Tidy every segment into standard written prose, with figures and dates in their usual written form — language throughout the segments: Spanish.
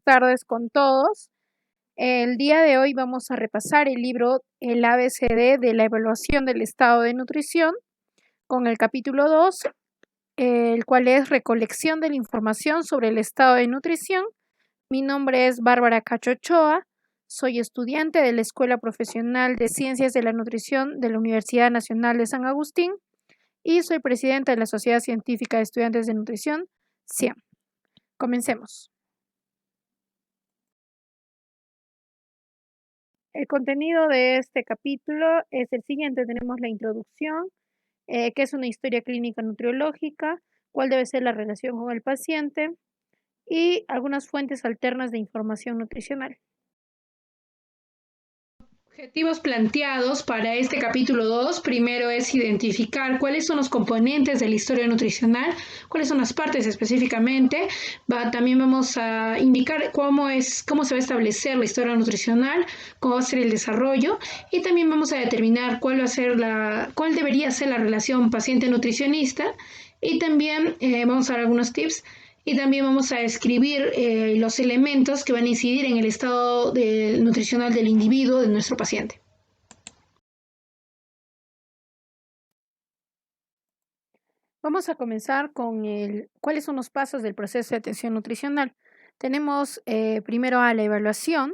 tardes con todos. El día de hoy vamos a repasar el libro El ABCD de la evaluación del estado de nutrición con el capítulo 2, el cual es recolección de la información sobre el estado de nutrición. Mi nombre es Bárbara Cachochoa, soy estudiante de la Escuela Profesional de Ciencias de la Nutrición de la Universidad Nacional de San Agustín y soy presidenta de la Sociedad Científica de Estudiantes de Nutrición, CIEM. Comencemos. El contenido de este capítulo es el siguiente. Tenemos la introducción, qué es una historia clínica nutriológica, cuál debe ser la relación con el paciente y algunas fuentes alternas de información nutricional. Objetivos planteados para este capítulo 2, primero es identificar cuáles son los componentes de la historia nutricional, cuáles son las partes específicamente. También vamos a indicar cómo se va a establecer la historia nutricional, cómo va a ser el desarrollo y también vamos a determinar cuál debería ser la relación paciente-nutricionista y también vamos a dar algunos tips. Y también vamos a escribir los elementos que van a incidir en el estado nutricional del individuo, de nuestro paciente. Vamos a comenzar con cuáles son los pasos del proceso de atención nutricional. Tenemos primero a la evaluación.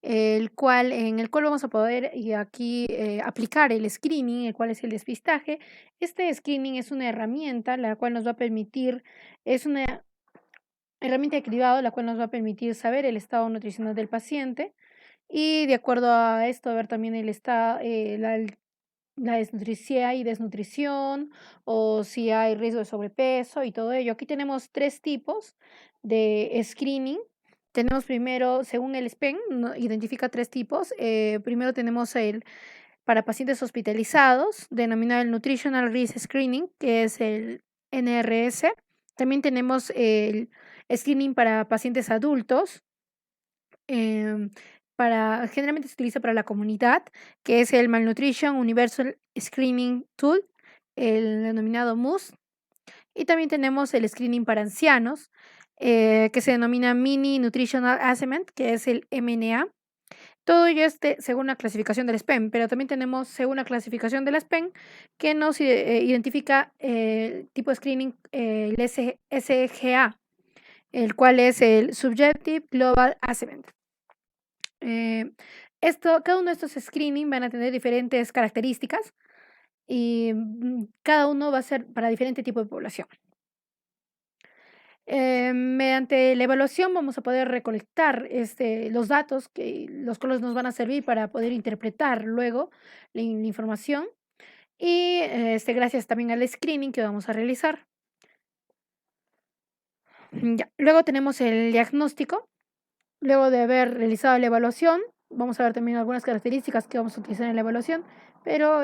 En el cual vamos a poder aquí aplicar el screening, el cual es el despistaje. Este screening es una herramienta la cual nos va a permitir, es una herramienta de cribado la cual nos va a permitir saber el estado nutricional del paciente y de acuerdo a esto ver también el estado, la desnutrición, si hay desnutrición o si hay riesgo de sobrepeso y todo ello. Aquí tenemos 3 tipos de screening. Tenemos primero, según el SPEN, identifica 3 tipos. Primero tenemos para pacientes hospitalizados, denominado el Nutritional Risk Screening, que es el NRS. También tenemos el screening para pacientes adultos, generalmente se utiliza para la comunidad, que es el Malnutrition Universal Screening Tool, el denominado MUS. Y también tenemos el screening para ancianos, que se denomina Mini Nutritional Assessment, que es el MNA. Todo ello es según la clasificación del SPEN, pero también tenemos según la clasificación del SPEN que nos identifica el tipo de screening, el SGA, el cual es el Subjective Global Assessment. Cada uno de estos screening van a tener diferentes características y cada uno va a ser para diferente tipo de población. Mediante la evaluación vamos a poder recolectar los datos los cuales nos van a servir para poder interpretar luego la información y gracias también al screening que vamos a realizar. Luego tenemos el diagnóstico. Luego de haber realizado la evaluación, vamos a ver también algunas características que vamos a utilizar en la evaluación, pero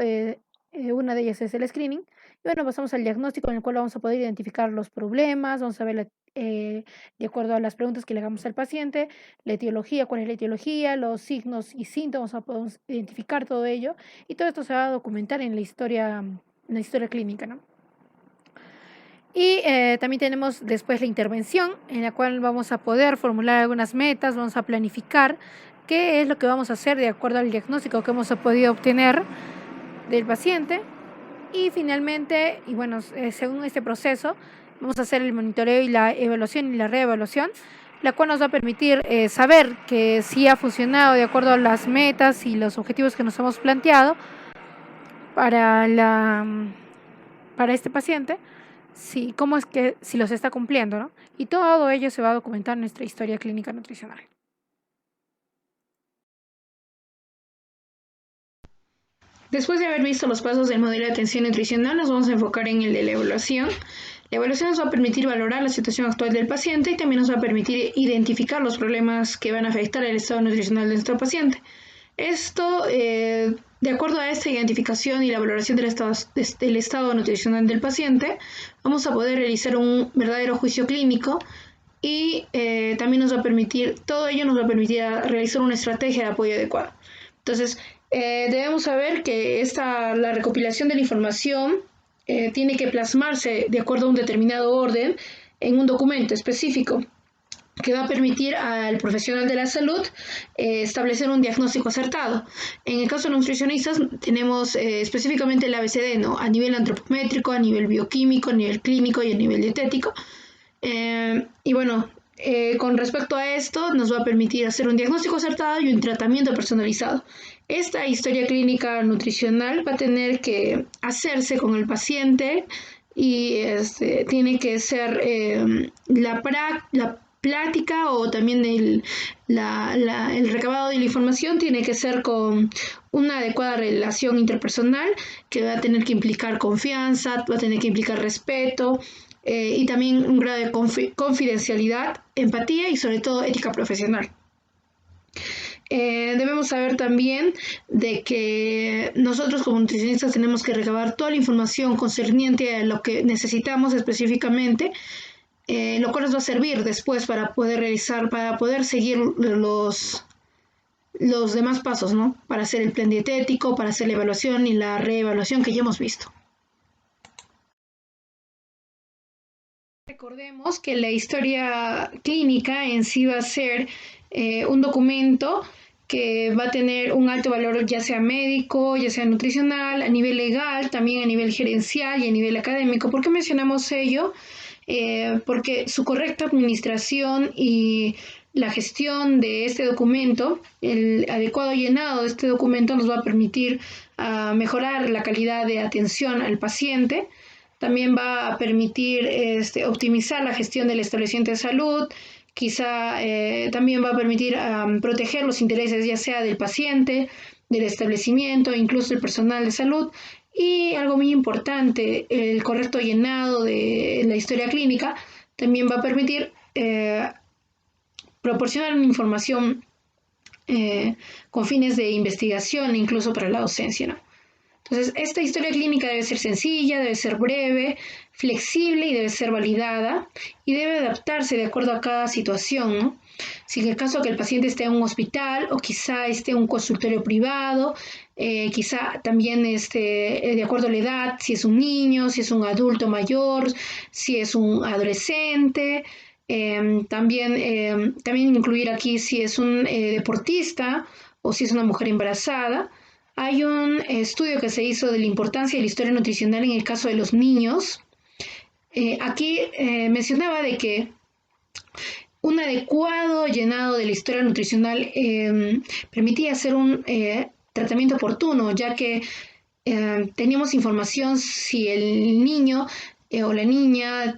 una de ellas es el screening. Y bueno, pasamos al diagnóstico en el cual vamos a poder identificar los problemas, vamos a ver de acuerdo a las preguntas que le hagamos al paciente, la etiología, cuál es la etiología, los signos y síntomas, podemos identificar todo ello y todo esto se va a documentar en la historia clínica, ¿no? Y también tenemos después la intervención, en la cual vamos a poder formular algunas metas, vamos a planificar qué es lo que vamos a hacer de acuerdo al diagnóstico que hemos podido obtener del paciente. Y finalmente, y bueno, según este proceso, vamos a hacer el monitoreo y la evaluación y la reevaluación, la cual nos va a permitir saber que sí ha funcionado de acuerdo a las metas y los objetivos que nos hemos planteado para este paciente. Sí, cómo es que si los está cumpliendo, ¿no? Y todo ello se va a documentar en nuestra historia clínica nutricional. Después de haber visto los pasos del modelo de atención nutricional, nos vamos a enfocar en el de la evaluación. La evaluación nos va a permitir valorar la situación actual del paciente y también nos va a permitir identificar los problemas que van a afectar el estado nutricional de nuestro paciente. Esto, de acuerdo a esta identificación y la valoración del estado nutricional del paciente, vamos a poder realizar un verdadero juicio clínico y también todo ello nos va a permitir realizar una estrategia de apoyo adecuada. Entonces, debemos saber que la recopilación de la información tiene que plasmarse de acuerdo a un determinado orden en un documento específico. que va a permitir al profesional de la salud establecer un diagnóstico acertado. En el caso de los nutricionistas tenemos específicamente el ABCD, ¿no? A nivel antropométrico, a nivel bioquímico, a nivel clínico y a nivel dietético. Y bueno, con respecto a esto, nos va a permitir hacer un diagnóstico acertado y un tratamiento personalizado. Esta historia clínica nutricional va a tener que hacerse con el paciente y tiene que ser la plática o también el recabado de la información tiene que ser con una adecuada relación interpersonal que va a tener que implicar confianza, va a tener que implicar respeto, y también un grado de confidencialidad, empatía y sobre todo ética profesional. Debemos saber también de que nosotros como nutricionistas tenemos que recabar toda la información concerniente a lo que necesitamos específicamente, lo cual nos va a servir después para poder seguir los demás pasos, ¿no? Para hacer el plan dietético, para hacer la evaluación y la reevaluación que ya hemos visto. Recordemos que la historia clínica en sí va a ser un documento que va a tener un alto valor ya sea médico, ya sea nutricional, a nivel legal, también a nivel gerencial y a nivel académico. ¿Por qué mencionamos ello? Porque su correcta administración y la gestión de este documento, el adecuado llenado de este documento nos va a permitir mejorar la calidad de atención al paciente. También va a permitir optimizar la gestión del establecimiento de salud, quizá también va a permitir proteger los intereses ya sea del paciente, del establecimiento, incluso del personal de salud. Y algo muy importante, el correcto llenado de la historia clínica también va a permitir proporcionar una información con fines de investigación, incluso para la docencia, ¿no? Entonces, esta historia clínica debe ser sencilla, debe ser breve, flexible y debe ser validada y debe adaptarse de acuerdo a cada situación, ¿no? Si en el caso que el paciente esté en un hospital o quizá esté en un consultorio privado, quizá también de acuerdo a la edad, si es un niño, si es un adulto mayor, si es un adolescente, también incluir aquí si es un deportista o si es una mujer embarazada. Hay un estudio que se hizo de la importancia de la historia nutricional en el caso de los niños. Aquí mencionaba de que un adecuado llenado de la historia nutricional permitía hacer un tratamiento oportuno, ya que teníamos información si el niño o la niña,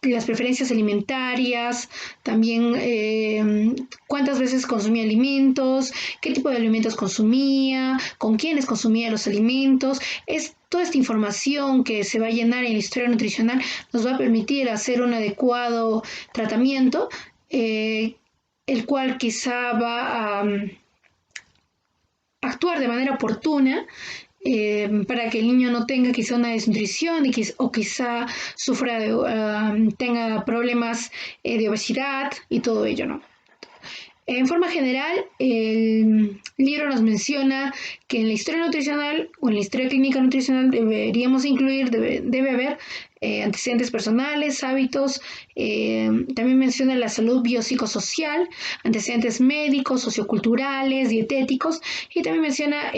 las preferencias alimentarias, también cuántas veces consumía alimentos, qué tipo de alimentos consumía, con quiénes consumía los alimentos. Toda esta información que se va a llenar en la historia nutricional nos va a permitir hacer un adecuado tratamiento, el cual quizá va a actuar de manera oportuna para que el niño no tenga quizá una desnutrición o quizá tenga problemas de obesidad y todo ello, ¿no? En forma general, el libro nos menciona que en la historia nutricional o en la historia clínica nutricional deberíamos incluir, debe haber antecedentes personales, hábitos, también menciona la salud biopsicosocial, antecedentes médicos, socioculturales, dietéticos, y también menciona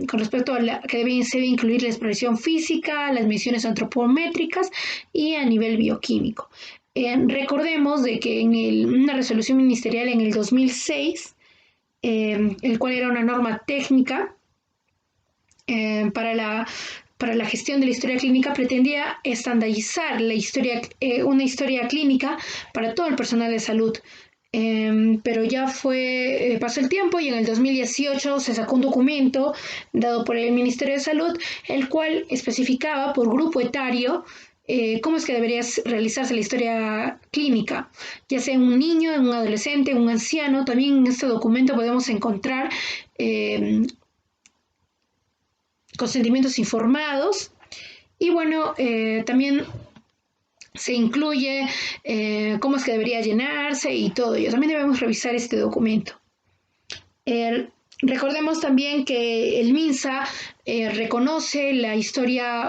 con respecto a se debe incluir la exploración física, las mediciones antropométricas y a nivel bioquímico. Recordemos de que en una resolución ministerial en el 2006, el cual era una norma técnica para la gestión de la historia clínica, pretendía estandarizar una historia clínica para todo el personal de salud. Pero ya pasó el tiempo y en el 2018 se sacó un documento dado por el Ministerio de Salud, el cual especificaba por grupo etario cómo es que debería realizarse la historia clínica, ya sea en un niño, en un adolescente, en un anciano. También en este documento podemos encontrar consentimientos informados y bueno, también se incluye cómo es que debería llenarse y todo ello. También debemos revisar este documento. Recordemos también que el MINSA reconoce la historia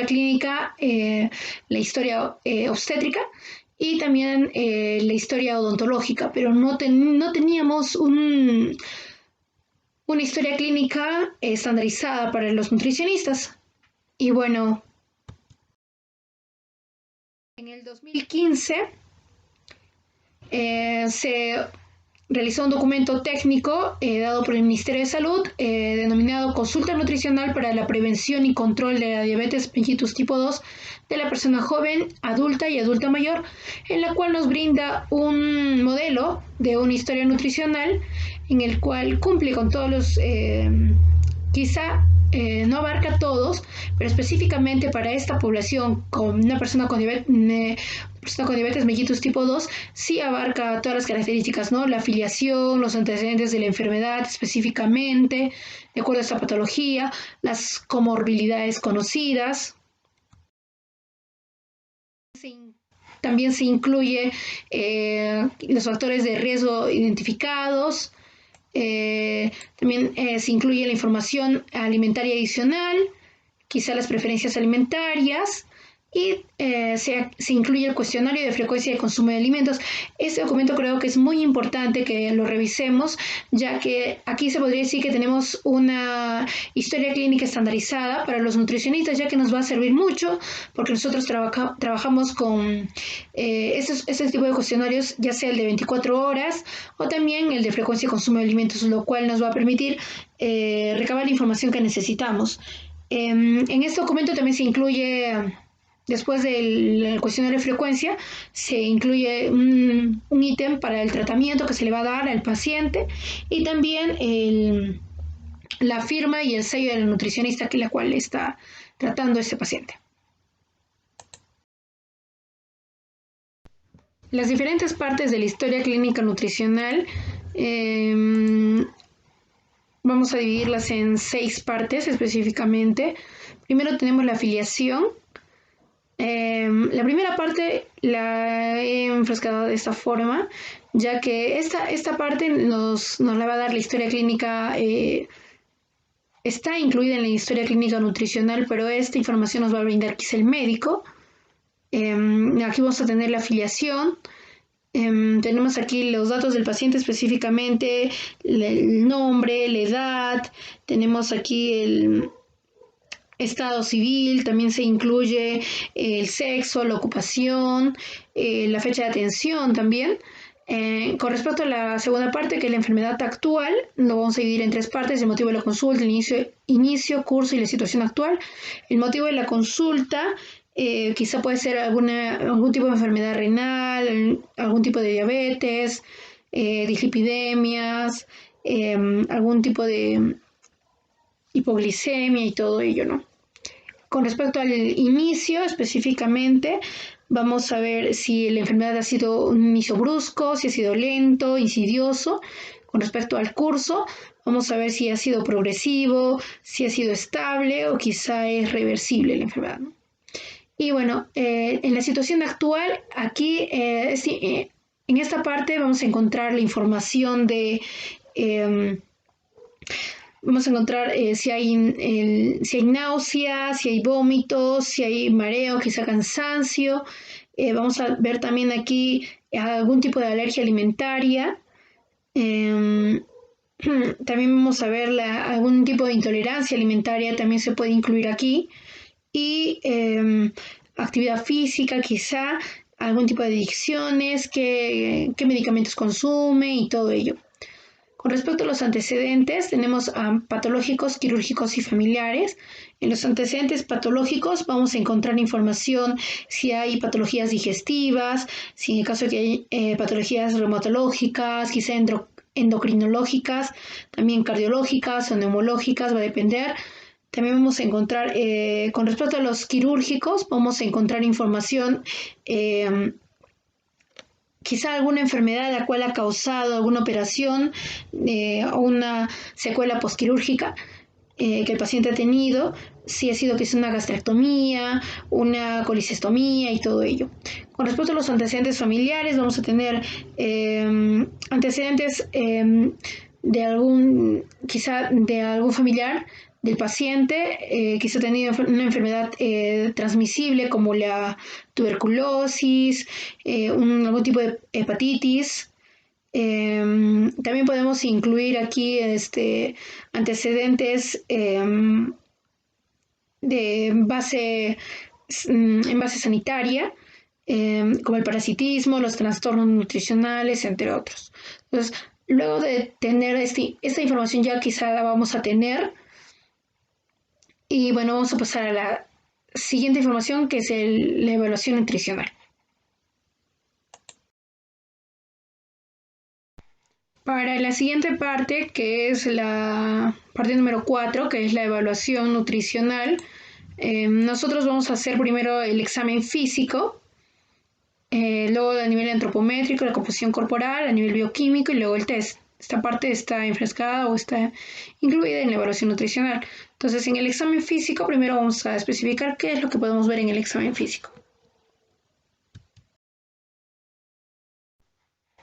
clínica, la historia obstétrica, y también la historia odontológica, pero no teníamos una historia clínica estandarizada para los nutricionistas. Y bueno, en el 2015 se realizó un documento técnico dado por el Ministerio de Salud denominado Consulta Nutricional para la Prevención y Control de la Diabetes mellitus tipo 2 de la persona joven, adulta y adulta mayor, en la cual nos brinda un modelo de una historia nutricional en el cual cumple con todos los, no abarca a todos, pero específicamente para esta población, con una persona con diabetes mellitus tipo 2, sí abarca todas las características, ¿no? La afiliación, los antecedentes de la enfermedad específicamente, de acuerdo a esta patología, las comorbilidades conocidas. También se incluye los factores de riesgo identificados. También se incluye la información alimentaria adicional, quizá las preferencias alimentarias, y se incluye el cuestionario de frecuencia de consumo de alimentos. Este documento creo que es muy importante que lo revisemos, ya que aquí se podría decir que tenemos una historia clínica estandarizada para los nutricionistas, ya que nos va a servir mucho, porque nosotros trabajamos con ese tipo de cuestionarios, ya sea el de 24 horas o también el de frecuencia de consumo de alimentos, lo cual nos va a permitir recabar la información que necesitamos. En este documento también se incluye, después del cuestionario de frecuencia, se incluye un ítem para el tratamiento que se le va a dar al paciente y también la firma y el sello del nutricionista que la cual está tratando este paciente. Las diferentes partes de la historia clínica nutricional vamos a dividirlas en 6 partes específicamente. Primero tenemos la afiliación. La primera parte la he enfrascado de esta forma, ya que esta parte nos la va a dar la historia clínica, está incluida en la historia clínica nutricional, pero esta información nos va a brindar quizá el médico. Aquí vamos a tener la afiliación. Tenemos aquí los datos del paciente, específicamente el nombre, la edad. Tenemos aquí el estado civil, también se incluye el sexo, la ocupación, la fecha de atención también. Con respecto a la segunda parte, que es la enfermedad actual, lo vamos a dividir en 3 partes: el motivo de la consulta, el inicio, curso y la situación actual. El motivo de la consulta quizá puede ser algún tipo de enfermedad renal, algún tipo de diabetes, dislipidemias, algún tipo de hipoglicemia y todo ello, ¿no? Con respecto al inicio específicamente, vamos a ver si la enfermedad ha sido un inicio brusco, si ha sido lento, insidioso. Con respecto al curso, vamos a ver si ha sido progresivo, si ha sido estable o quizá es reversible la enfermedad, ¿no? Y bueno, en la situación actual, aquí en esta parte vamos a encontrar la información de... vamos a encontrar si hay náusea, si hay vómitos, si hay mareo, quizá cansancio. Vamos a ver también aquí algún tipo de alergia alimentaria. También vamos a ver algún tipo de intolerancia alimentaria, también se puede incluir aquí. Y actividad física, quizá algún tipo de adicciones, qué medicamentos consume y todo ello. Con respecto a los antecedentes, tenemos patológicos, quirúrgicos y familiares. En los antecedentes patológicos vamos a encontrar información si hay patologías digestivas, si en el caso de que hay patologías reumatológicas, quizá endocrinológicas, también cardiológicas o neumológicas, va a depender. También vamos a encontrar, con respecto a los quirúrgicos, vamos a encontrar información, quizá alguna enfermedad la cual ha causado alguna operación o una secuela postquirúrgica que el paciente ha tenido, si ha sido quizá una gastrectomía, una colicestomía y todo ello. Con respecto a los antecedentes familiares, vamos a tener antecedentes quizá de algún familiar del paciente, quizá ha tenido una enfermedad transmisible como la tuberculosis, algún tipo de hepatitis. También podemos incluir aquí antecedentes en base sanitaria, como el parasitismo, los trastornos nutricionales, entre otros. Entonces, luego de tener esta información ya quizá la vamos a tener. Y bueno, vamos a pasar a la siguiente información que es la evaluación nutricional. Para la siguiente parte, que es la parte número 4, que es la evaluación nutricional, nosotros vamos a hacer primero el examen físico, luego a nivel antropométrico, la composición corporal, a nivel bioquímico y luego el test. Esta parte está enfrascada o está incluida en la evaluación nutricional. Entonces, en el examen físico, primero vamos a especificar qué es lo que podemos ver en el examen físico.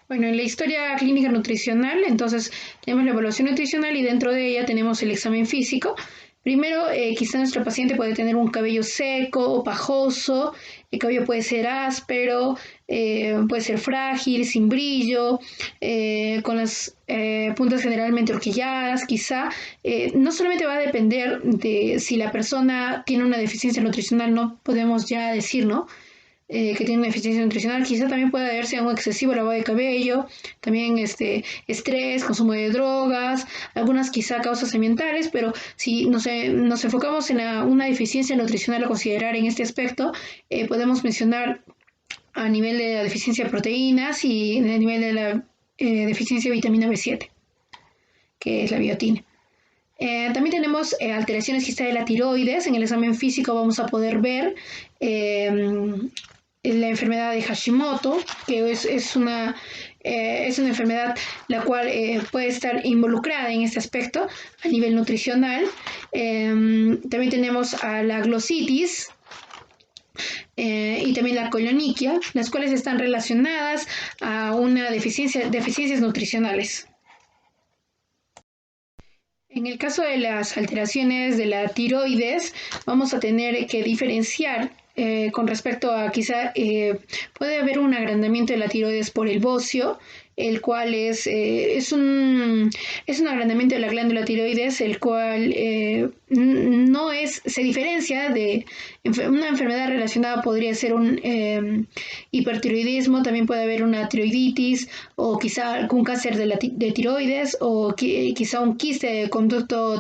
Bueno, en la historia clínica nutricional, entonces tenemos la evaluación nutricional y dentro de ella tenemos el examen físico. Primero, quizá nuestro paciente puede tener un cabello seco o pajoso, el cabello puede ser áspero, puede ser frágil, sin brillo, con las puntas generalmente horquilladas, quizá. No solamente va a depender de si la persona tiene una deficiencia nutricional, no podemos ya decir, ¿no? Que tiene una deficiencia nutricional, quizá también puede deberse a un excesivo lavado de cabello, también estrés, consumo de drogas, algunas quizá causas ambientales, pero si nos enfocamos en una deficiencia nutricional a considerar en este aspecto, podemos mencionar a nivel de la deficiencia de proteínas y a nivel de la deficiencia de vitamina B7, que es la biotina. También tenemos alteraciones quizá de la tiroides. En el examen físico vamos a poder ver la enfermedad de Hashimoto, que es una enfermedad la cual puede estar involucrada en este aspecto a nivel nutricional. También tenemos a la glositis y también la coloniquia, las cuales están relacionadas a una deficiencias nutricionales. En el caso de las alteraciones de la tiroides, vamos a tener que diferenciar con respecto a quizá puede haber un agrandamiento de la tiroides por el bocio, el cual es un agrandamiento de la glándula tiroides, el cual se diferencia de una enfermedad relacionada, podría ser un hipertiroidismo, también puede haber una tiroiditis o quizá algún cáncer de tiroides o quizá un quiste de conducto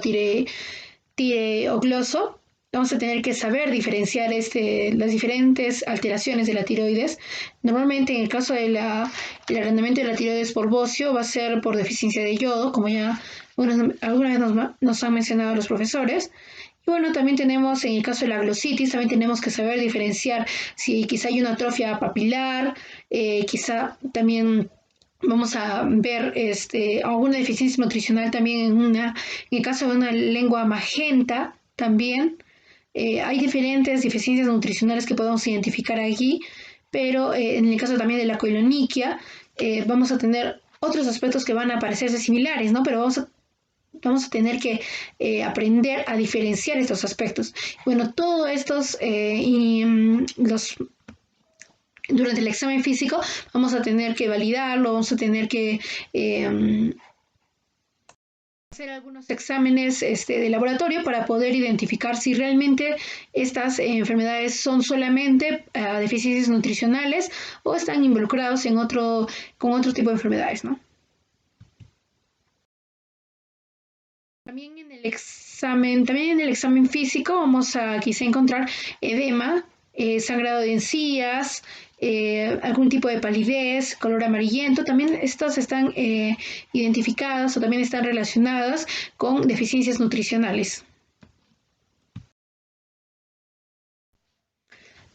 tireogloso. Vamos a tener que saber diferenciar las diferentes alteraciones de la tiroides. Normalmente en el caso del agrandamiento de la tiroides por bocio va a ser por deficiencia de yodo, como ya alguna vez nos han mencionado los profesores. Y bueno, también tenemos en el caso de la glositis, también tenemos que saber diferenciar si quizá hay una atrofia papilar, quizá también vamos a ver alguna deficiencia nutricional también en el caso de una lengua magenta también. Hay diferentes deficiencias nutricionales que podemos identificar aquí, pero en el caso también de la coloniquia, vamos a tener otros aspectos que van a parecerse similares, ¿no? Pero vamos a tener que aprender a diferenciar estos aspectos. Bueno, todos estos durante el examen físico vamos a tener que validarlo, vamos a tener que hacer algunos exámenes de laboratorio para poder identificar si realmente estas enfermedades son solamente deficiencias nutricionales o están involucrados con otro tipo de enfermedades, ¿no? También en el examen físico vamos a quizá encontrar edema, sangrado de encías, algún tipo de palidez, color amarillento. También estas están identificadas o también están relacionadas con deficiencias nutricionales.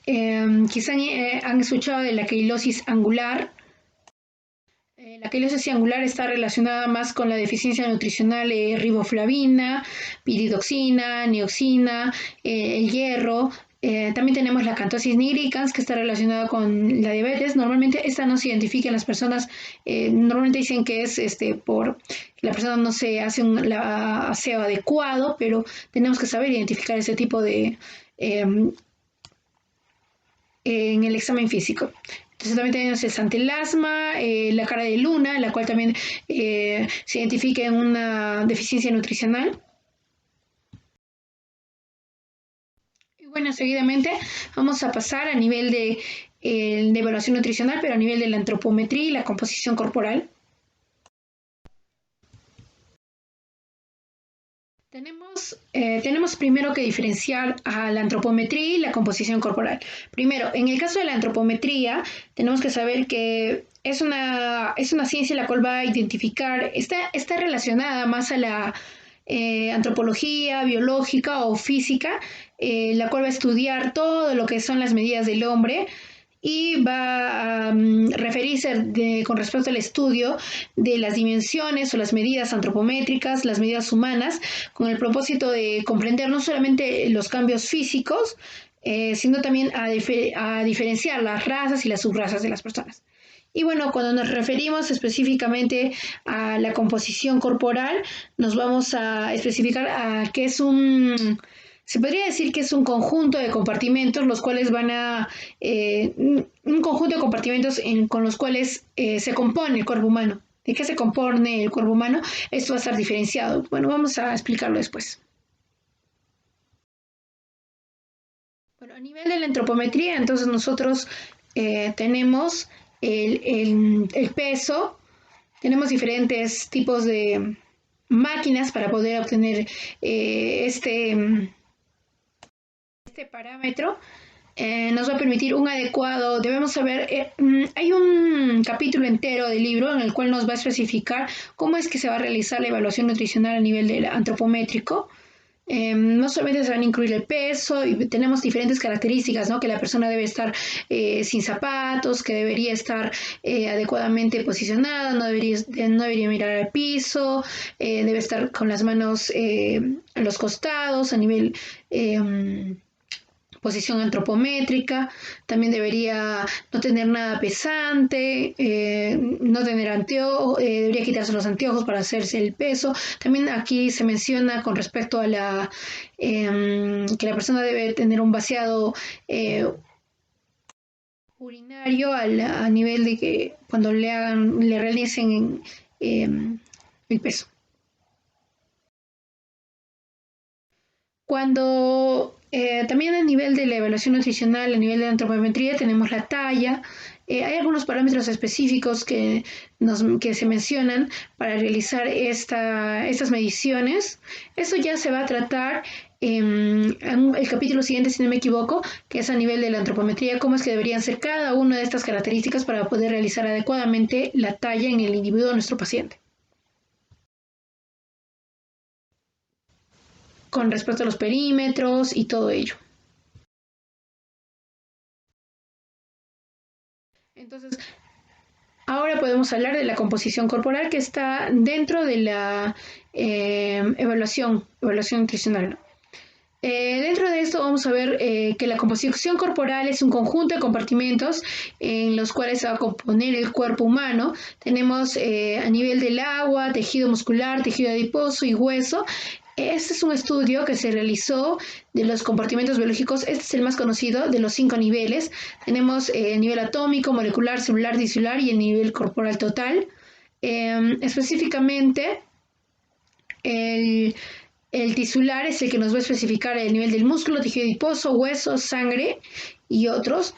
Quizá han escuchado de la quilosis angular. La quilosis angular está relacionada más con la deficiencia nutricional riboflavina, piridoxina, niacina, el hierro, También tenemos la acanthosis nigricans, que está relacionada con la diabetes. Normalmente esta no se identifica en las personas, normalmente dicen que es por que la persona no se hace un aseo adecuado, pero tenemos que saber identificar ese tipo de en el examen físico. Entonces también tenemos el santelasma, la cara de luna, la cual también se identifica en una deficiencia nutricional. Y bueno, seguidamente vamos a pasar a nivel de evaluación nutricional, pero a nivel de la antropometría y la composición corporal. Tenemos primero que diferenciar a la antropometría y la composición corporal. Primero, en el caso de la antropometría, tenemos que saber que es una ciencia la cual va a identificar, está relacionada más a la antropología biológica o física, la cual va a estudiar todo lo que son las medidas del hombre y va a referirse con respecto al estudio de las dimensiones o las medidas antropométricas, las medidas humanas, con el propósito de comprender no solamente los cambios físicos, sino también a diferenciar las razas y las subrazas de las personas. Y bueno, cuando nos referimos específicamente a la composición corporal, nos vamos a especificar a qué es se podría decir que es un conjunto de compartimentos, los cuales un conjunto de compartimentos con los cuales se compone el cuerpo humano. ¿De qué se compone el cuerpo humano? Esto va a estar diferenciado. Bueno, vamos a explicarlo después. Bueno, a nivel de la antropometría, entonces nosotros tenemos el peso, tenemos diferentes tipos de máquinas para poder obtener este parámetro. Nos va a permitir un adecuado, debemos saber, hay un capítulo entero del libro en el cual nos va a especificar cómo es que se va a realizar la evaluación nutricional a nivel del antropométrico. No solamente se van a incluir el peso, y tenemos diferentes características, ¿no? Que la persona debe estar sin zapatos, que debería estar adecuadamente posicionada, no debería mirar al piso, debe estar con las manos a los costados, a nivel posición antropométrica, también debería no tener nada pesante, no tener anteojos, debería quitarse los anteojos para hacerse el peso. También aquí se menciona con respecto a que la persona debe tener un vaciado urinario a nivel de que cuando le realicen el peso. Cuando también a nivel de la evaluación nutricional, a nivel de la antropometría, tenemos la talla. Hay algunos parámetros específicos que se mencionan para realizar estas mediciones. Eso ya se va a tratar en el capítulo siguiente, si no me equivoco, que es a nivel de la antropometría, cómo es que deberían ser cada una de estas características para poder realizar adecuadamente la talla en el individuo de nuestro paciente. Con respecto a los perímetros y todo ello. Entonces, ahora podemos hablar de la composición corporal que está dentro de la evaluación nutricional, ¿no? Dentro de esto vamos a ver que la composición corporal es un conjunto de compartimentos en los cuales se va a componer el cuerpo humano. Tenemos a nivel del agua, tejido muscular, tejido adiposo y hueso. Este es un estudio que se realizó de los compartimentos biológicos. Este es el más conocido de los 5 niveles. Tenemos el nivel atómico, molecular, celular, tisular y el nivel corporal total. Específicamente, el tisular es el que nos va a especificar el nivel del músculo, tejido adiposo, huesos, sangre y otros.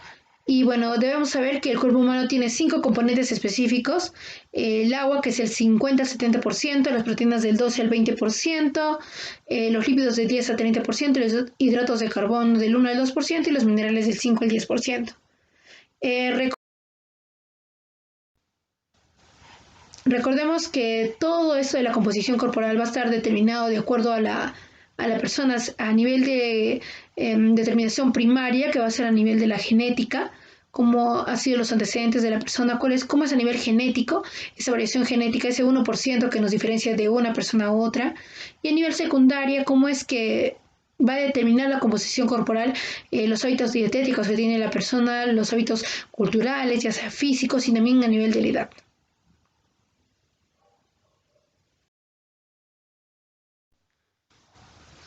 Y bueno, debemos saber que el cuerpo humano tiene 5 componentes específicos. El agua, que es el 50 al 70%, las proteínas del 12 al 20%, los lípidos del 10 al 30%, los hidratos de carbono del 1 al 2% y los minerales del 5 al 10%. Recordemos que todo esto de la composición corporal va a estar determinado de acuerdo a la persona a nivel de determinación primaria, que va a ser a nivel de la genética, cómo han sido los antecedentes de la persona, cómo es a nivel genético, esa variación genética, ese 1% que nos diferencia de una persona a otra, y a nivel secundaria, cómo es que va a determinar la composición corporal, los hábitos dietéticos que tiene la persona, los hábitos culturales, ya sea físicos y también a nivel de la edad.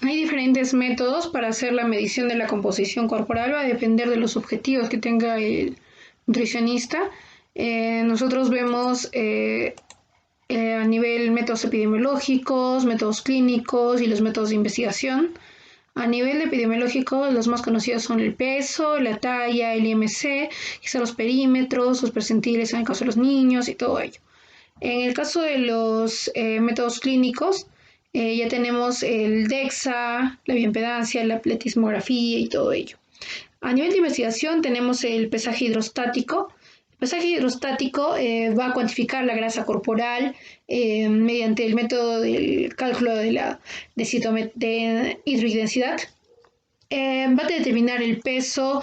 Hay diferentes métodos para hacer la medición de la composición corporal, va a depender de los objetivos que tenga el nutricionista. Nosotros vemos a nivel métodos epidemiológicos, métodos clínicos y los métodos de investigación. A nivel epidemiológico, los más conocidos son el peso, la talla, el IMC, quizá los perímetros, los percentiles en el caso de los niños y todo ello. En el caso de los métodos clínicos, ya tenemos el DEXA, la bioimpedancia, la pletismografía y todo ello. A nivel de investigación tenemos el pesaje hidrostático. El pesaje hidrostático va a cuantificar la grasa corporal mediante el método del cálculo de la de hidrodensidad. Va a determinar el peso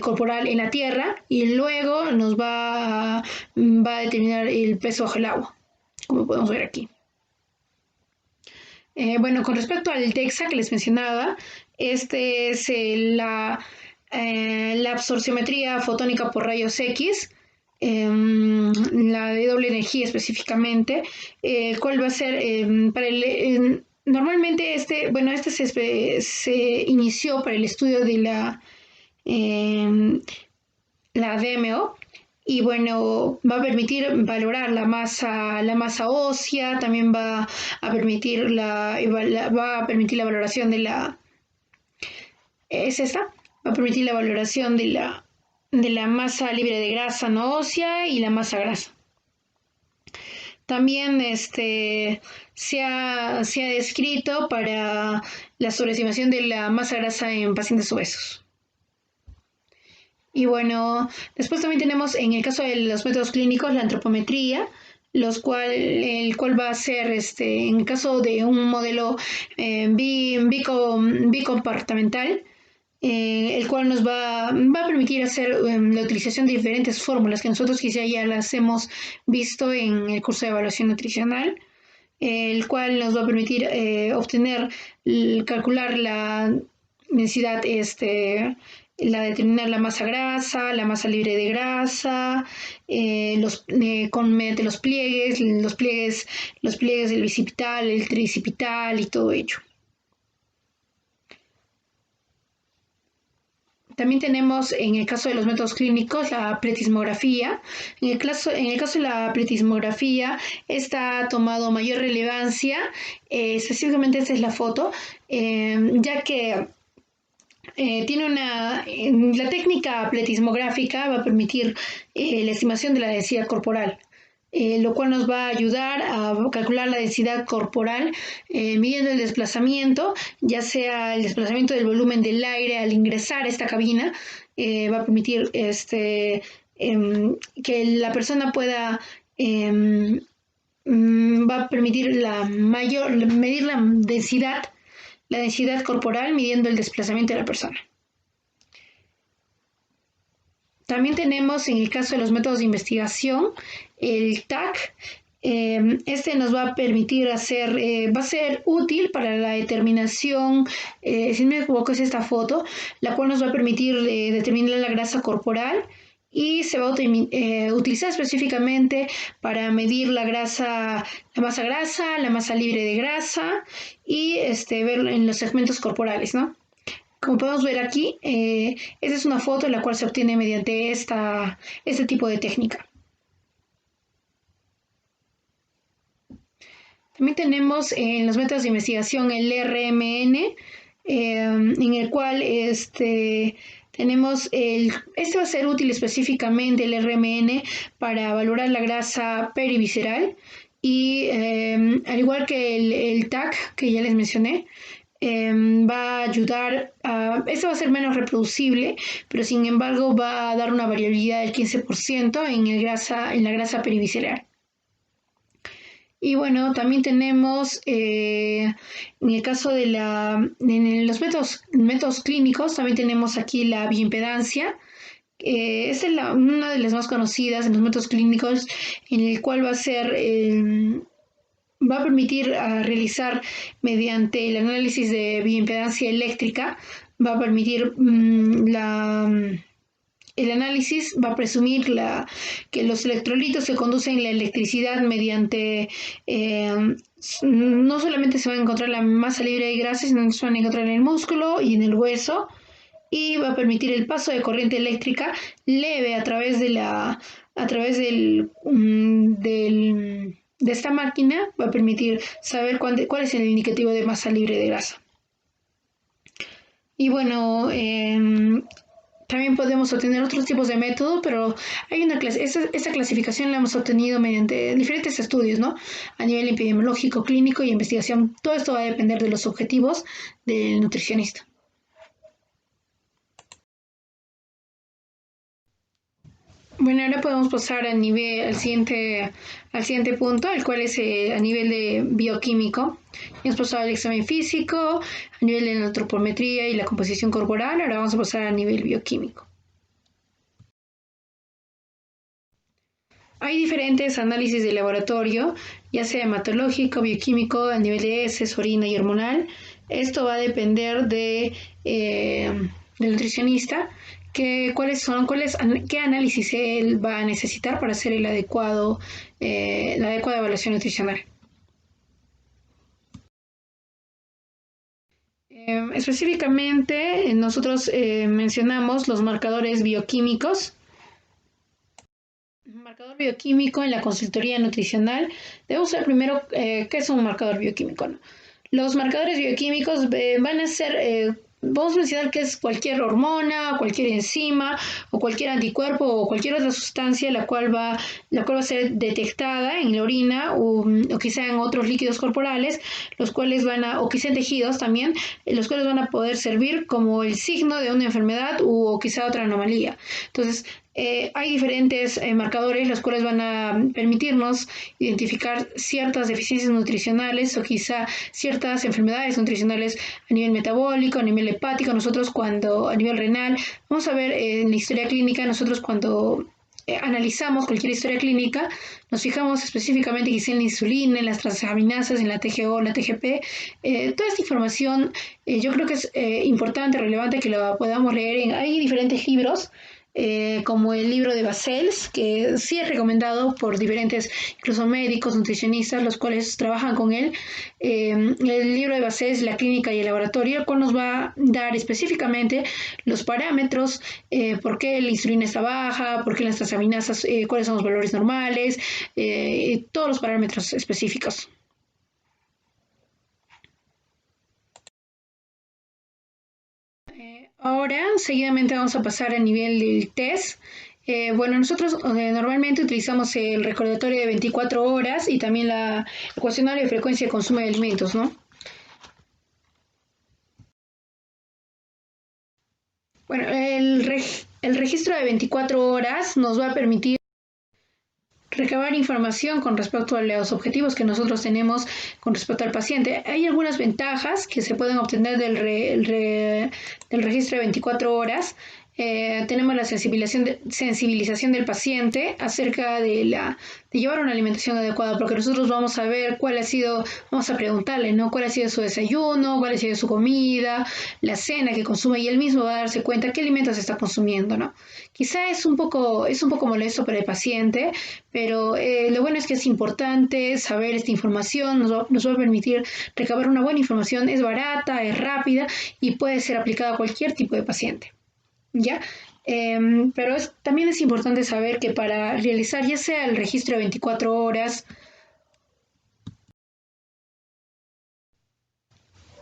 corporal en la tierra y luego nos va a determinar el peso bajo el agua, como podemos ver aquí. Bueno, con respecto al DEXA que les mencionaba, este es la absorciometría fotónica por rayos X, la de doble energía específicamente, cuál va a ser para el... Normalmente este se inició para el estudio de la DMO y bueno, va a permitir valorar la masa ósea, también va a permitir va a permitir la valoración de la va a permitir la valoración de la masa libre de grasa no ósea y la masa grasa. También se ha descrito para la sobreestimación de la masa grasa en pacientes obesos. Y bueno, después también tenemos en el caso de los métodos clínicos la antropometría, el cual va a ser, en el caso de un modelo bicompartamental, el cual nos va a permitir hacer la utilización de diferentes fórmulas que nosotros quizá ya las hemos visto en el curso de evaluación nutricional, el cual nos va a permitir calcular la densidad, determinar la masa grasa, la masa libre de grasa, mediante los pliegues del bicipital, el tricipital y todo ello. También tenemos en el caso de los métodos clínicos la pletismografía. En el caso de la pletismografía, esta ha tomado mayor relevancia, específicamente esta es la foto, ya que la técnica pletismográfica va a permitir la estimación de la densidad corporal, lo cual nos va a ayudar a calcular la densidad corporal midiendo el desplazamiento, ya sea el desplazamiento del volumen del aire al ingresar a esta cabina, va a permitir que la persona pueda va a permitir medir la densidad corporal midiendo el desplazamiento de la persona. También tenemos en el caso de los métodos de investigación el TAC. Nos va a permitir va a ser útil para la determinación, si no me equivoco es esta foto, la cual nos va a permitir determinar la grasa corporal y se va a utilizar específicamente para medir la masa grasa, la masa libre de grasa y ver en los segmentos corporales, ¿no? Como podemos ver aquí, esta es una foto en la cual se obtiene mediante este tipo de técnica. También tenemos en los métodos de investigación el RMN, en el cual tenemos este va a ser útil específicamente el RMN para valorar la grasa perivisceral y al igual que el TAC que ya les mencioné, va a ayudar esto va a ser menos reproducible, pero sin embargo va a dar una variabilidad del 15% en la grasa perivisceral. Y bueno, también tenemos, en el caso de en los métodos clínicos, también tenemos aquí la bioimpedancia. Esta es una de las más conocidas en los métodos clínicos, en el cual va va a permitir realizar mediante el análisis de bioimpedancia eléctrica, va a permitir el análisis va a presumir que los electrolitos se conducen la electricidad mediante, no solamente se va a encontrar la masa libre de grasa, sino que se van a encontrar en el músculo y en el hueso, y va a permitir el paso de corriente eléctrica leve a través de esta máquina, va a permitir saber cuál es el indicativo de masa libre de grasa. Y bueno, también podemos obtener otros tipos de método, pero hay esta clasificación la hemos obtenido mediante diferentes estudios, ¿no? A nivel epidemiológico, clínico y investigación. Todo esto va a depender de los objetivos del nutricionista. Bueno, ahora podemos pasar al siguiente punto, el cual es a nivel de bioquímico. Hemos pasado al examen físico, a nivel de la antropometría y la composición corporal. Ahora vamos a pasar a nivel bioquímico. Hay diferentes análisis de laboratorio, ya sea hematológico, bioquímico, a nivel de heces, orina y hormonal. Esto va a depender del nutricionista, qué análisis él va a necesitar para hacer la adecuada evaluación nutricional. Específicamente, nosotros mencionamos los marcadores bioquímicos. Marcador bioquímico en la consultoría nutricional. Debemos saber primero qué es un marcador bioquímico, ¿no? Los marcadores bioquímicos van a ser, vamos a mencionar que es cualquier hormona, cualquier enzima o cualquier anticuerpo o cualquier otra sustancia la cual va a ser detectada en la orina o quizá en otros líquidos corporales, o quizá en tejidos también, los cuales van a poder servir como el signo de una enfermedad o quizá otra anomalía. Entonces, hay diferentes marcadores los cuales van a permitirnos identificar ciertas deficiencias nutricionales o quizá ciertas enfermedades nutricionales a nivel metabólico, a nivel hepático. A nivel renal, vamos a ver en la historia clínica, nosotros cuando analizamos cualquier historia clínica, nos fijamos específicamente quizá en la insulina, en las transaminasas, en la TGO, la TGP. Toda esta información yo creo que es importante, relevante que la podamos leer. Hay diferentes libros como el libro de Basels, que sí es recomendado por diferentes, incluso médicos, nutricionistas, los cuales trabajan con él. El libro de Basels, la clínica y el laboratorio, el cual nos va a dar específicamente los parámetros, por qué la insulina está baja, por qué las transaminasas, cuáles son los valores normales, todos los parámetros específicos. Ahora, seguidamente vamos a pasar a nivel del test. Bueno, nosotros normalmente utilizamos el recordatorio de 24 horas y también el cuestionario de frecuencia de consumo de alimentos, ¿no? Bueno, el registro de 24 horas nos va a permitir recabar información con respecto a los objetivos que nosotros tenemos con respecto al paciente. Hay algunas ventajas que se pueden obtener del registro de 24 horas. Tenemos la sensibilización del paciente acerca de llevar una alimentación adecuada, porque nosotros vamos a ver vamos a preguntarle, ¿no? Cuál ha sido su desayuno, cuál ha sido su comida, la cena que consume, y él mismo va a darse cuenta qué alimentos está consumiendo, ¿no? Quizá es un poco molesto para el paciente, pero lo bueno es que es importante saber esta información, nos va a permitir recabar una buena información, es barata, es rápida y puede ser aplicada a cualquier tipo de paciente. ¿Ya? Pero también es importante saber que para realizar ya sea el registro de 24 horas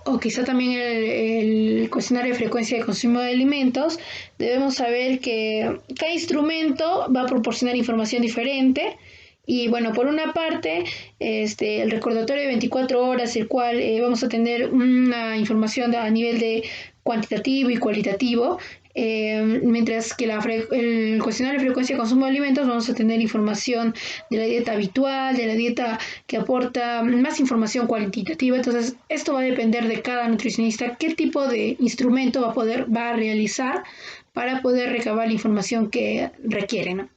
o quizá también el cuestionario de frecuencia de consumo de alimentos, debemos saber que cada instrumento va a proporcionar información diferente. Y bueno, por una parte, el recordatorio de 24 horas, el cual vamos a tener una información a nivel de cuantitativo y cualitativo, mientras que el cuestionario de frecuencia de consumo de alimentos vamos a tener información de la dieta habitual, de la dieta que aporta más información cuantitativa. Entonces, esto va a depender de cada nutricionista qué tipo de instrumento va a realizar para poder recabar la información que requiere, ¿no?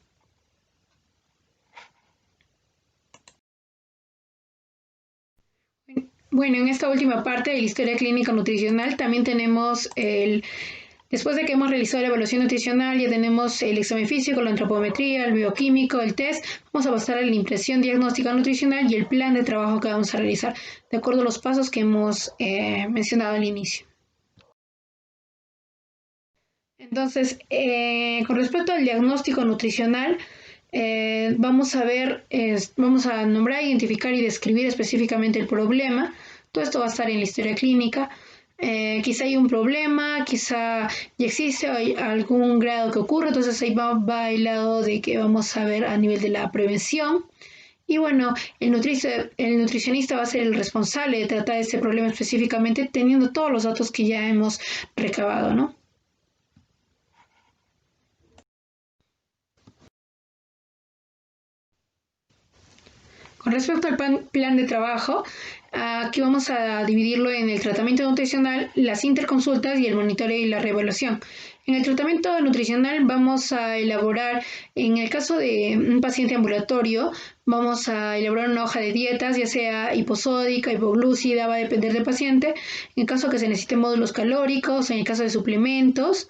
Bueno, en esta última parte de la historia clínica nutricional también tenemos después de que hemos realizado la evaluación nutricional, ya tenemos el examen físico, la antropometría, el bioquímico, el test, vamos a pasar a la impresión diagnóstica nutricional y el plan de trabajo que vamos a realizar, de acuerdo a los pasos que hemos mencionado al inicio. Entonces, con respecto al diagnóstico nutricional, vamos a ver, vamos a nombrar, identificar y describir específicamente el problema. Todo esto va a estar en la historia clínica. Quizá hay un problema, quizá ya existe hay algún grado que ocurre, entonces ahí va el lado de que vamos a ver a nivel de la prevención. Y bueno, el nutricionista va a ser el responsable de tratar este problema específicamente, teniendo todos los datos que ya hemos recabado, ¿no? Con respecto al plan de trabajo, aquí vamos a dividirlo en el tratamiento nutricional, las interconsultas y el monitoreo y la reevaluación. En el tratamiento nutricional vamos a elaborar, en el caso de un paciente ambulatorio, vamos a elaborar una hoja de dietas, ya sea hiposódica, hipoglúcida, va a depender del paciente. En el caso que se necesiten módulos calóricos, en el caso de suplementos.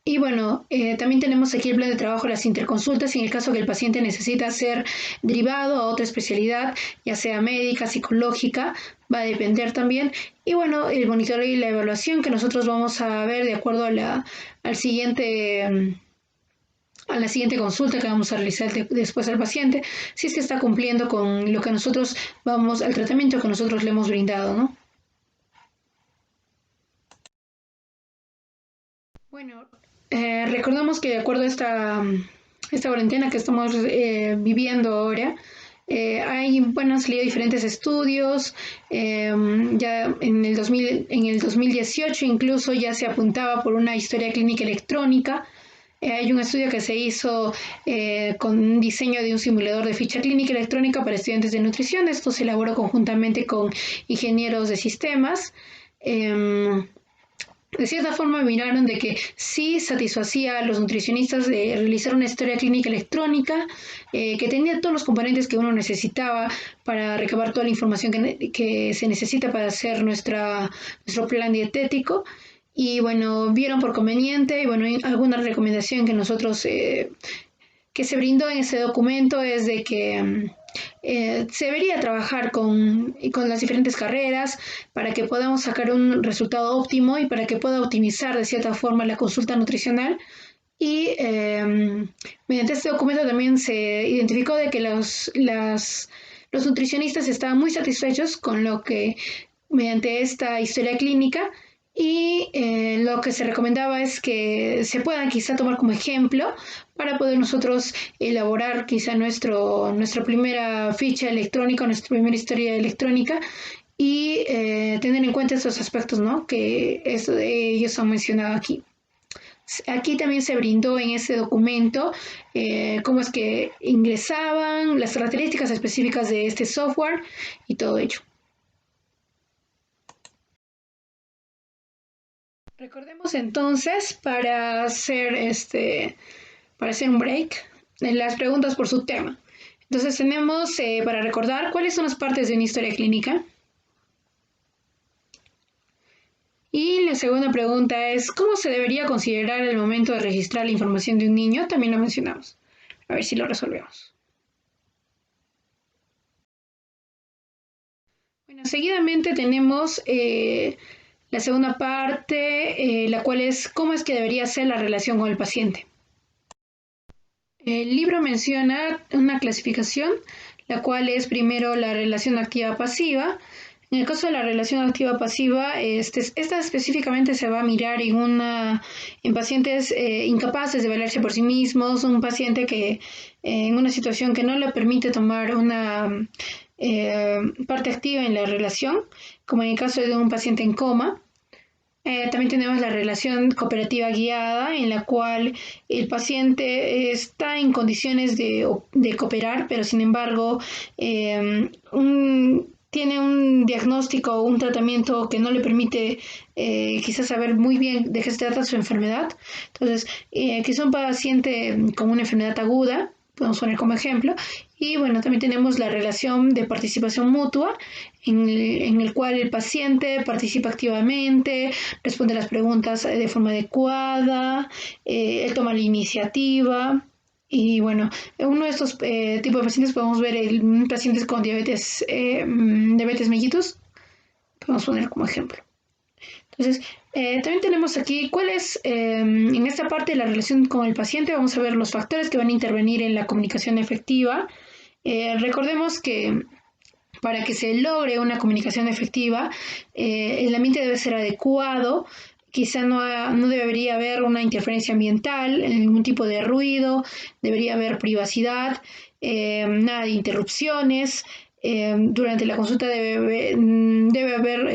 Y bueno, también tenemos aquí el plan de trabajo, las interconsultas, en el caso que el paciente necesita ser derivado a otra especialidad, ya sea médica, psicológica, va a depender también. Y bueno, el monitoreo y la evaluación que nosotros vamos a ver de acuerdo al siguiente, a la siguiente consulta que vamos a realizar después al paciente, si es que está cumpliendo con lo que nosotros vamos, al tratamiento que nosotros le hemos brindado, ¿no? Bueno, recordamos que de acuerdo a esta cuarentena que estamos viviendo ahora, bueno, han salido diferentes estudios, ya en el 2018 incluso ya se apuntaba por una historia clínica electrónica. Hay un estudio que se hizo con un diseño de un simulador de ficha clínica electrónica para estudiantes de nutrición. Esto se elaboró conjuntamente con ingenieros de sistemas. De cierta forma miraron de que sí satisfacía a los nutricionistas de realizar una historia clínica electrónica, que tenía todos los componentes que uno necesitaba para recabar toda la información que se necesita para hacer nuestro plan dietético. Y bueno, vieron por conveniente y bueno, alguna recomendación que nosotros que se brindó en ese documento es de que se debería trabajar con las diferentes carreras para que podamos sacar un resultado óptimo y para que pueda optimizar de cierta forma la consulta nutricional. Y mediante este documento también se identificó de que los nutricionistas estaban muy satisfechos con lo que mediante esta historia clínica y lo que se recomendaba es que se puedan quizá tomar como ejemplo para poder nosotros elaborar quizá nuestra primera ficha electrónica, nuestra primera historia electrónica y tener en cuenta estos aspectos, ¿no? Que ellos han mencionado aquí. Aquí también se brindó en ese documento cómo es que ingresaban, las características específicas de este software y todo ello. Recordemos entonces para hacer un break, las preguntas por su tema. Entonces tenemos para recordar cuáles son las partes de una historia clínica. Y la segunda pregunta es, ¿cómo se debería considerar el momento de registrar la información de un niño? También lo mencionamos. A ver si lo resolvemos. Bueno, seguidamente tenemos la segunda parte, la cual es cómo es que debería ser la relación con el paciente. El libro menciona una clasificación, la cual es primero la relación activa-pasiva. En el caso de la relación activa-pasiva, esta específicamente se va a mirar en pacientes incapaces de valerse por sí mismos, un paciente que en una situación que no le permite tomar una parte activa en la relación, como en el caso de un paciente en coma. También tenemos la relación cooperativa guiada, en la cual el paciente está en condiciones de cooperar, pero sin embargo tiene un diagnóstico o un tratamiento que no le permite quizás saber muy bien de qué se trata su enfermedad. Entonces, quizá un paciente con una enfermedad aguda podemos poner como ejemplo. Y bueno, también tenemos la relación de participación mutua, en el cual el paciente participa activamente, responde las preguntas de forma adecuada, él toma la iniciativa. Y bueno, en uno de estos tipos de pacientes podemos ver pacientes con diabetes mellitus, podemos poner como ejemplo. Entonces, también tenemos aquí cuál es, en esta parte de la relación con el paciente, vamos a ver los factores que van a intervenir en la comunicación efectiva. Recordemos que para que se logre una comunicación efectiva, el ambiente debe ser adecuado, quizá no debería haber una interferencia ambiental, ningún tipo de ruido, debería haber privacidad, nada de interrupciones. Durante la consulta debe haber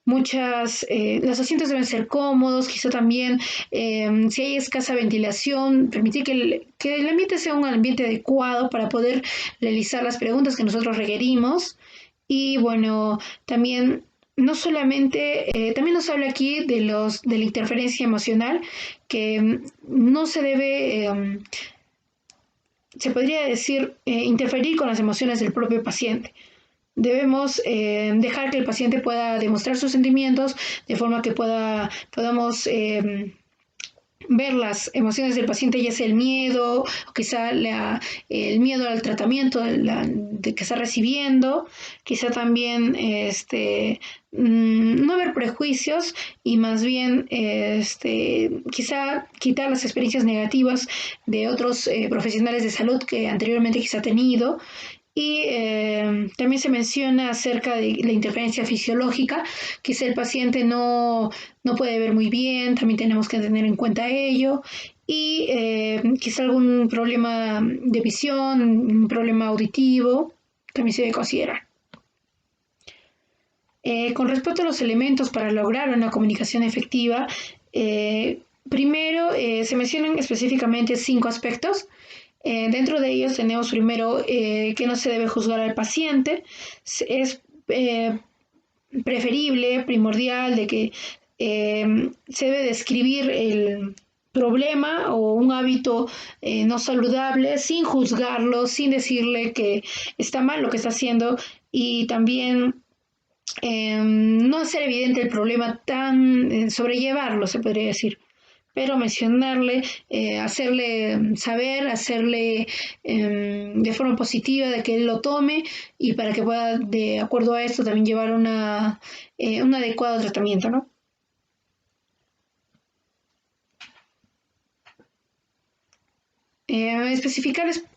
los asientos deben ser cómodos, quizá también si hay escasa ventilación, permitir que el ambiente sea un ambiente adecuado para poder realizar las preguntas que nosotros requerimos. Y bueno, también no solamente, también nos habla aquí de la interferencia emocional, que no se debe, se podría decir, interferir con las emociones del propio paciente. Debemos dejar que el paciente pueda demostrar sus sentimientos de forma que podamos ver las emociones del paciente, ya sea el miedo, o quizá el miedo al tratamiento de que está recibiendo, quizá también no haber prejuicios y más bien quizá quitar las experiencias negativas de otros profesionales de salud que anteriormente quizá ha tenido. Y también se menciona acerca de la interferencia fisiológica, que si el paciente no puede ver muy bien, también tenemos que tener en cuenta ello. Y quizá algún problema de visión, un problema auditivo, también se debe considerar. Con respecto a los elementos para lograr una comunicación efectiva, primero se mencionan específicamente 5 aspectos. Dentro de ellos tenemos primero que no se debe juzgar al paciente. Es preferible, primordial, de que se debe describir el problema o un hábito no saludable sin juzgarlo, sin decirle que está mal lo que está haciendo y también no hacer evidente el problema tan sobrellevarlo, se podría decir, pero mencionarle, hacerle saber, hacerle de forma positiva de que él lo tome y para que pueda, de acuerdo a esto, también llevar un adecuado tratamiento, ¿no?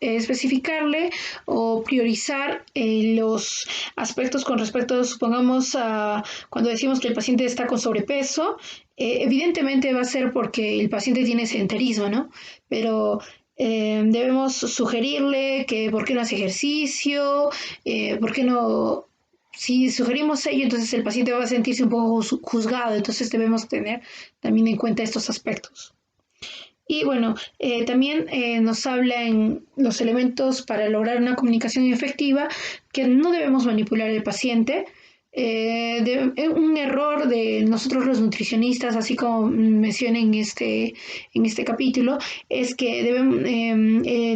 Especificarle o priorizar los aspectos con respecto, supongamos, a cuando decimos que el paciente está con sobrepeso, evidentemente va a ser porque el paciente tiene sedentarismo, ¿no? Pero debemos sugerirle que por qué no hace ejercicio, por qué no... Si sugerimos ello, entonces el paciente va a sentirse un poco juzgado, entonces debemos tener también en cuenta estos aspectos. Y bueno, también nos habla en los elementos para lograr una comunicación efectiva que no debemos manipular al paciente. Un error de nosotros los nutricionistas, así como mencioné en este capítulo, es que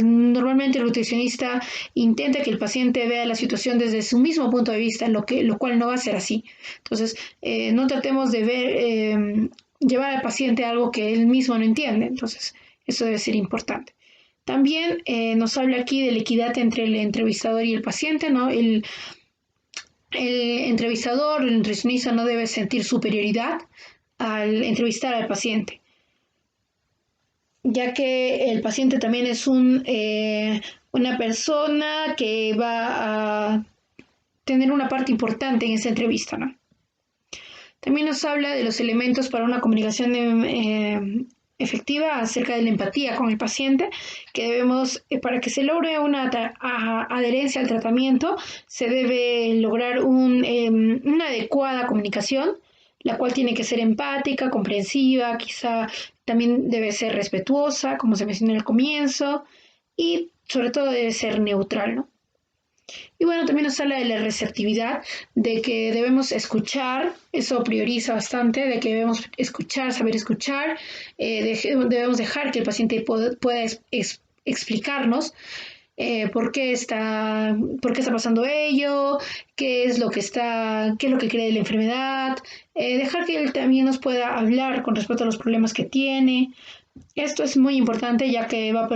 normalmente el nutricionista intenta que el paciente vea la situación desde su mismo punto de vista, lo cual no va a ser así. Entonces, no tratemos de llevar al paciente algo que él mismo no entiende. Entonces, eso debe ser importante. También nos habla aquí de la equidad entre el entrevistador y el paciente, ¿no? El entrevistador, el nutricionista no debe sentir superioridad al entrevistar al paciente, ya que el paciente también es una persona que va a tener una parte importante en esa entrevista, ¿no? También nos habla de los elementos para una comunicación efectiva acerca de la empatía con el paciente, que debemos, para que se logre una adherencia al tratamiento, se debe lograr una adecuada comunicación, la cual tiene que ser empática, comprensiva, quizá también debe ser respetuosa, como se mencionó al comienzo, y sobre todo debe ser neutral, ¿no? Y bueno, también nos habla de la receptividad, de que debemos escuchar, eso prioriza bastante, de que debemos escuchar, saber escuchar, debemos dejar que el paciente pueda explicarnos por qué está pasando ello, qué es lo que cree de la enfermedad, dejar que él también nos pueda hablar con respecto a los problemas que tiene. Esto es muy importante ya que eh, va a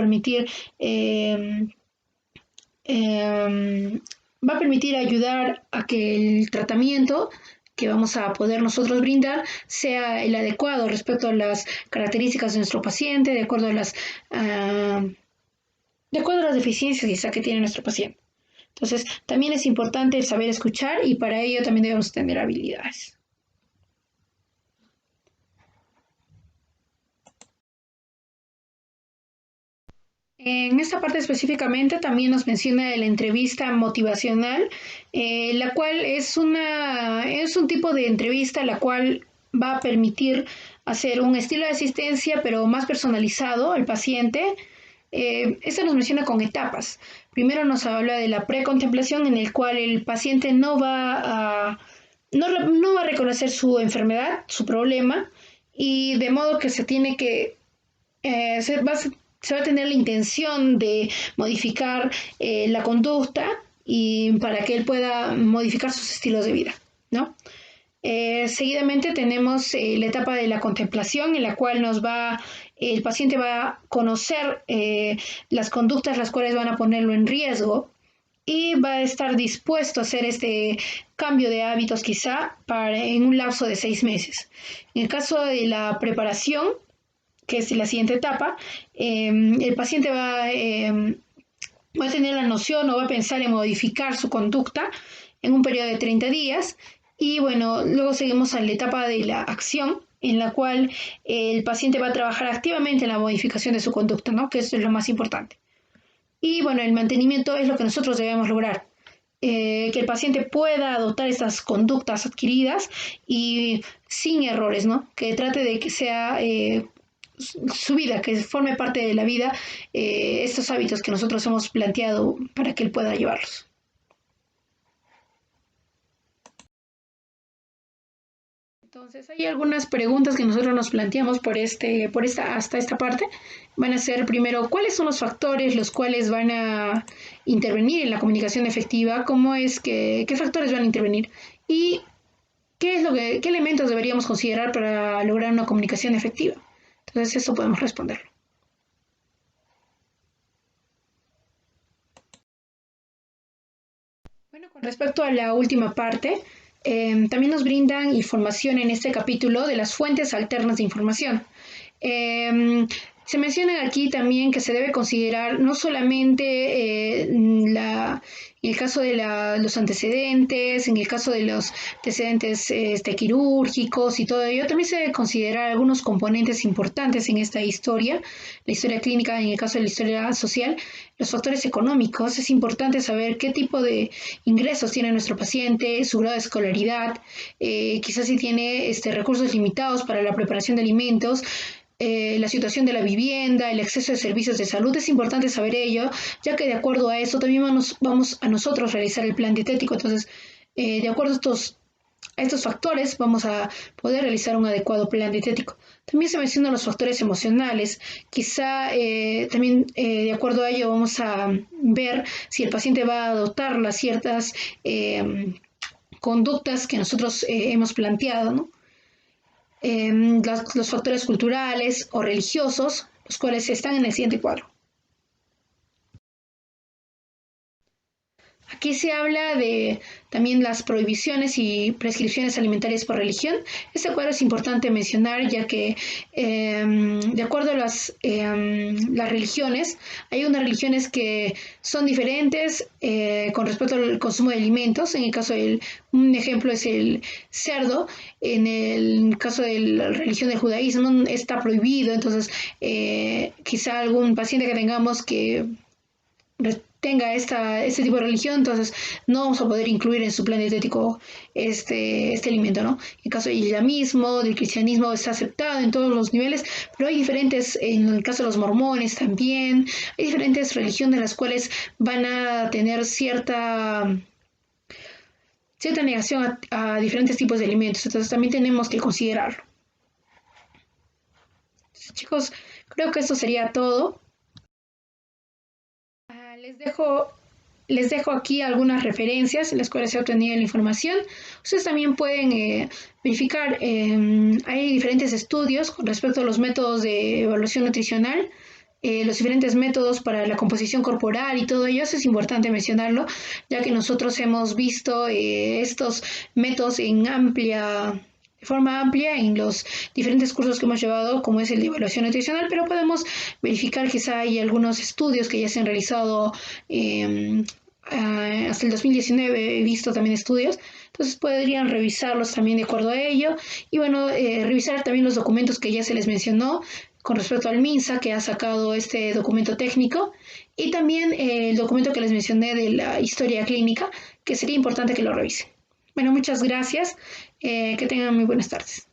permitir ayudar a que el tratamiento que vamos a poder nosotros brindar sea el adecuado respecto a las características de nuestro paciente, de acuerdo a las deficiencias quizá que tiene nuestro paciente. Entonces, también es importante el saber escuchar y para ello también debemos tener habilidades. En esta parte específicamente también nos menciona la entrevista motivacional, la cual es un tipo de entrevista la cual va a permitir hacer un estilo de asistencia pero más personalizado al paciente. Esta nos menciona con etapas. Primero nos habla de la precontemplación en el cual el paciente no va a reconocer su enfermedad, su problema, y de modo que se tiene que se va a tener la intención de modificar la conducta y para que él pueda modificar sus estilos de vida, ¿no? Seguidamente tenemos la etapa de la contemplación en la cual el paciente va a conocer las conductas las cuales van a ponerlo en riesgo y va a estar dispuesto a hacer este cambio de hábitos quizá en un lapso de 6 meses. En el caso de la preparación, que es la siguiente etapa, el paciente va a tener la noción o va a pensar en modificar su conducta en un periodo de 30 días y bueno, luego seguimos a la etapa de la acción en la cual el paciente va a trabajar activamente en la modificación de su conducta, ¿no? Que eso es lo más importante. Y bueno, el mantenimiento es lo que nosotros debemos lograr. Que el paciente pueda adoptar estas conductas adquiridas y sin errores, ¿no? Que trate de que sea su vida, que forme parte de la vida, estos hábitos que nosotros hemos planteado para que él pueda llevarlos. Entonces, hay algunas preguntas que nosotros nos planteamos hasta esta parte. Van a ser primero, ¿cuáles son los factores los cuales van a intervenir en la comunicación efectiva? ¿Qué factores van a intervenir? Y qué elementos deberíamos considerar para lograr una comunicación efectiva? Entonces, eso podemos responderlo. Bueno, con respecto a la última parte, también nos brindan información en este capítulo de las fuentes alternas de información. Se menciona aquí también que se debe considerar no solamente en el caso de los antecedentes, en el caso de los antecedentes quirúrgicos y todo ello, también se debe considerar algunos componentes importantes en esta historia, la historia clínica, en el caso de la historia social, los factores económicos. Es importante saber qué tipo de ingresos tiene nuestro paciente, su grado de escolaridad, quizás si tiene recursos limitados para la preparación de alimentos, la situación de la vivienda, el acceso de servicios de salud. Es importante saber ello, ya que de acuerdo a eso también vamos a nosotros realizar el plan dietético. Entonces, de acuerdo a estos factores, vamos a poder realizar un adecuado plan dietético. También se mencionan los factores emocionales. Quizá también de acuerdo a ello vamos a ver si el paciente va a adoptar las ciertas conductas que nosotros hemos planteado, ¿no? Los factores culturales o religiosos, los cuales están en el siguiente cuadro. Aquí se habla de también las prohibiciones y prescripciones alimentarias por religión. Este cuadro es importante mencionar ya que de acuerdo a las religiones, hay unas religiones que son diferentes con respecto al consumo de alimentos. En el caso un ejemplo es el cerdo. En el caso de la religión del judaísmo está prohibido. Entonces, quizá algún paciente que tengamos que tenga este tipo de religión, entonces no vamos a poder incluir en su plan dietético este alimento, ¿no? En el caso del islamismo, del cristianismo, está aceptado en todos los niveles, pero hay diferentes, en el caso de los mormones también, hay diferentes religiones las cuales van a tener cierta negación a diferentes tipos de alimentos, entonces también tenemos que considerarlo. Entonces, chicos, creo que esto sería todo. Dejo, les dejo aquí algunas referencias en las cuales se ha obtenido la información. Ustedes también pueden verificar, hay diferentes estudios con respecto a los métodos de evaluación nutricional, los diferentes métodos para la composición corporal y todo ello. Eso es importante mencionarlo, ya que nosotros hemos visto estos métodos de forma amplia en los diferentes cursos que hemos llevado, como es el de evaluación nutricional, pero podemos verificar quizá hay algunos estudios que ya se han realizado hasta el 2019, he visto también estudios, entonces podrían revisarlos también de acuerdo a ello y bueno, revisar también los documentos que ya se les mencionó con respecto al MINSA que ha sacado este documento técnico y también el documento que les mencioné de la historia clínica, que sería importante que lo revisen. Bueno, muchas gracias, que tengan muy buenas tardes.